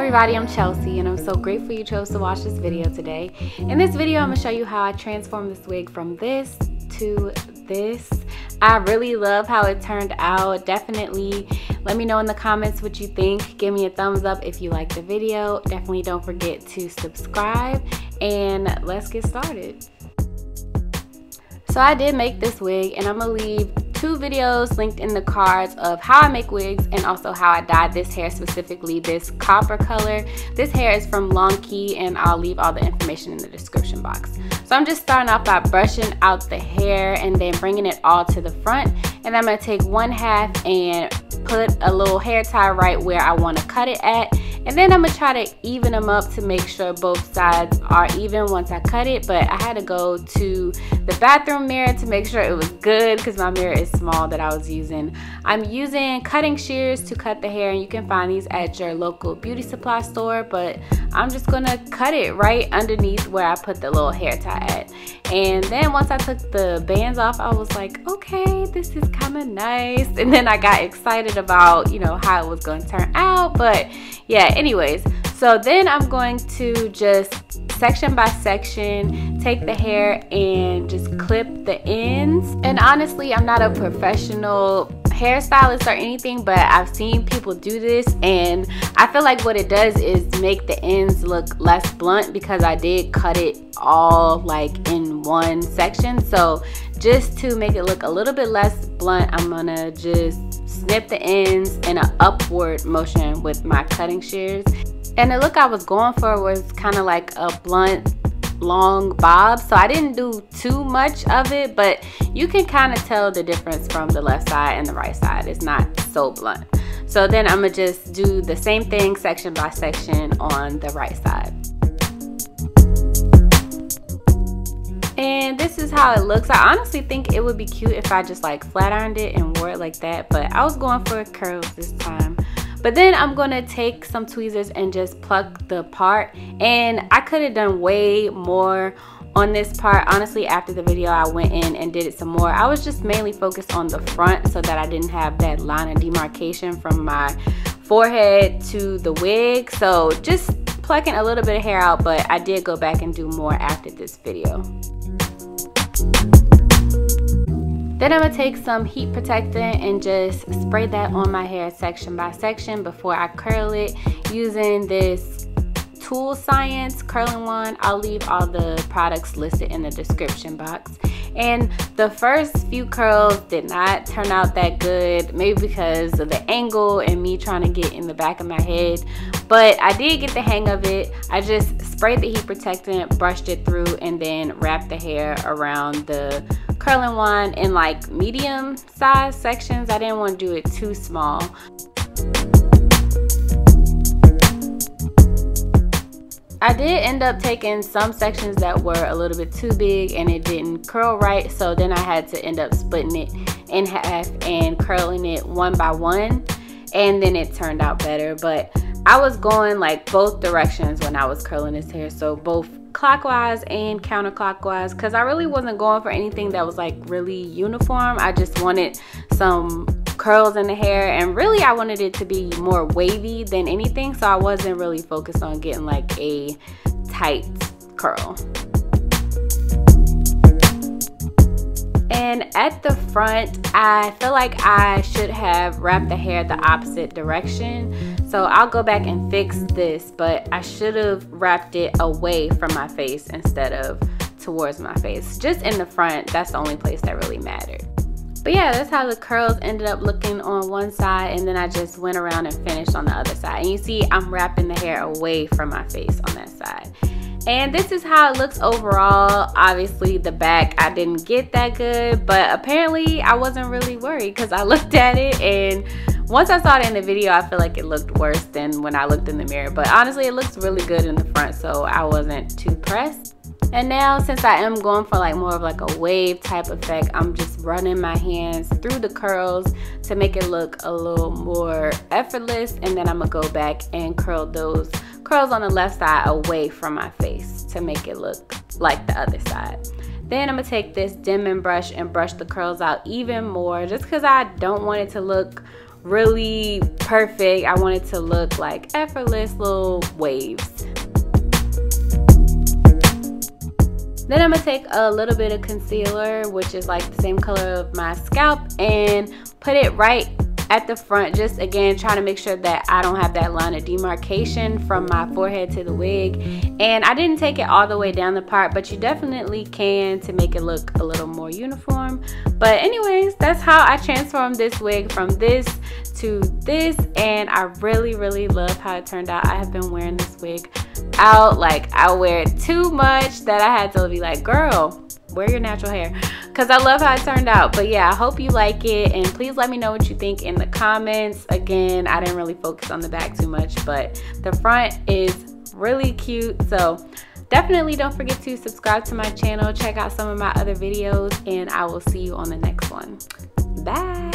everybody, I'm Chelsea and I'm so grateful you chose to watch this video today. In this video, I'm going to show you how I transformed this wig from this to this. I really love how it turned out. Definitely let me know in the comments what you think. Give me a thumbs up if you like the video. Definitely don't forget to subscribe and let's get started. So I did make this wig and I'm going to leave 2 videos linked in the cards of how I make wigs and also how I dyed this hair, specifically this copper color. This hair is from Longqi and I'll leave all the information in the description box. So I'm just starting off by brushing out the hair and then bringing it all to the front, and I'm going to take 1/2 and put a little hair tie right where I want to cut it at, and then I'm going to try to even them up to make sure both sides are even once I cut it. But I had to go to the bathroom mirror to make sure it was good because my mirror is small that I was using. I'm using cutting shears to cut the hair, and you can find these at your local beauty supply store, but I'm just going to cut it right underneath where I put the little hair tie at. And then once I took the bands off, I was like, okay, this is kind of nice. And then I got excited about, you know, how it was going to turn out. But yeah, anyways, so then I'm going to just section by section take the hair and just clip the ends. And honestly, I'm not a professional hairstylist or anything, but I've seen people do this and I feel like what it does is make the ends look less blunt because I did cut it all like in one section. So just to make it look a little bit less blunt, I'm gonna just snip the ends in an upward motion with my cutting shears. And the look I was going for was kind of like a blunt long bob, so I didn't do too much of it, but you can kind of tell the difference from the left side and the right side. It's not so blunt. So then I'm gonna just do the same thing section by section on the right side. And this is how it looks. I honestly think it would be cute if I just like flat ironed it and wore it like that, but I was going for curls this time. But then I'm gonna take some tweezers and just pluck the part, and I could have done way more on this part. Honestly, after the video I went in and did it some more. I was just mainly focused on the front so that I didn't have that line of demarcation from my forehead to the wig. So just plucking a little bit of hair out, but I did go back and do more after this video. Then I'm going to take some heat protectant and just spray that on my hair section by section before I curl it using this Tool Science curling wand. I'll leave all the products listed in the description box. And the first few curls did not turn out that good, maybe because of the angle and me trying to get in the back of my head. But I did get the hang of it. I just sprayed the heat protectant, brushed it through, and then wrapped the hair around the curling wand in like medium size sections. I didn't want to do it too small. I did end up taking some sections that were a little bit too big and it didn't curl right, so then I had to end up splitting it in half and curling it one by one, and then it turned out better. But I was going like both directions when I was curling this hair, so both clockwise and counterclockwise, because I really wasn't going for anything that was like really uniform. I just wanted some curls in the hair, and really I wanted it to be more wavy than anything, so I wasn't really focused on getting like a tight curl. And at the front, I feel like I should have wrapped the hair the opposite direction. So I'll go back and fix this, but I should have wrapped it away from my face instead of towards my face. Just in the front, that's the only place that really mattered. But yeah, that's how the curls ended up looking on one side, and then I just went around and finished on the other side. And you see I'm wrapping the hair away from my face on that side. And this is how it looks overall. Obviously the back I didn't get that good, but apparently I wasn't really worried because I looked at it, and once I saw it in the video I feel like it looked worse than when I looked in the mirror. But honestly it looks really good in the front, so I wasn't too pressed. And now, since I am going for like more of like a wave type effect, I'm just running my hands through the curls to make it look a little more effortless, and then I'm gonna go back and curl those curls on the left side away from my face to make it look like the other side. Then I'm gonna take this dimming brush and brush the curls out even more, just because I don't want it to look really perfect. I want it to look like effortless little waves. Then I'm gonna take a little bit of concealer, which is like the same color of my scalp, and put it right at the front, just again trying to make sure that I don't have that line of demarcation from my forehead to the wig. And I didn't take it all the way down the part, but you definitely can to make it look a little more uniform. But anyways, that's how I transformed this wig from this to this, and I really love how it turned out. I have been wearing this wig out, like I wear it too much that I had to be like, girl, wear your natural hair, because I love how it turned out. But yeah, I hope you like it, and please let me know what you think in the comments. Again, I didn't really focus on the back too much, but the front is really cute. So definitely don't forget to subscribe to my channel, check out some of my other videos, and I will see you on the next one. Bye.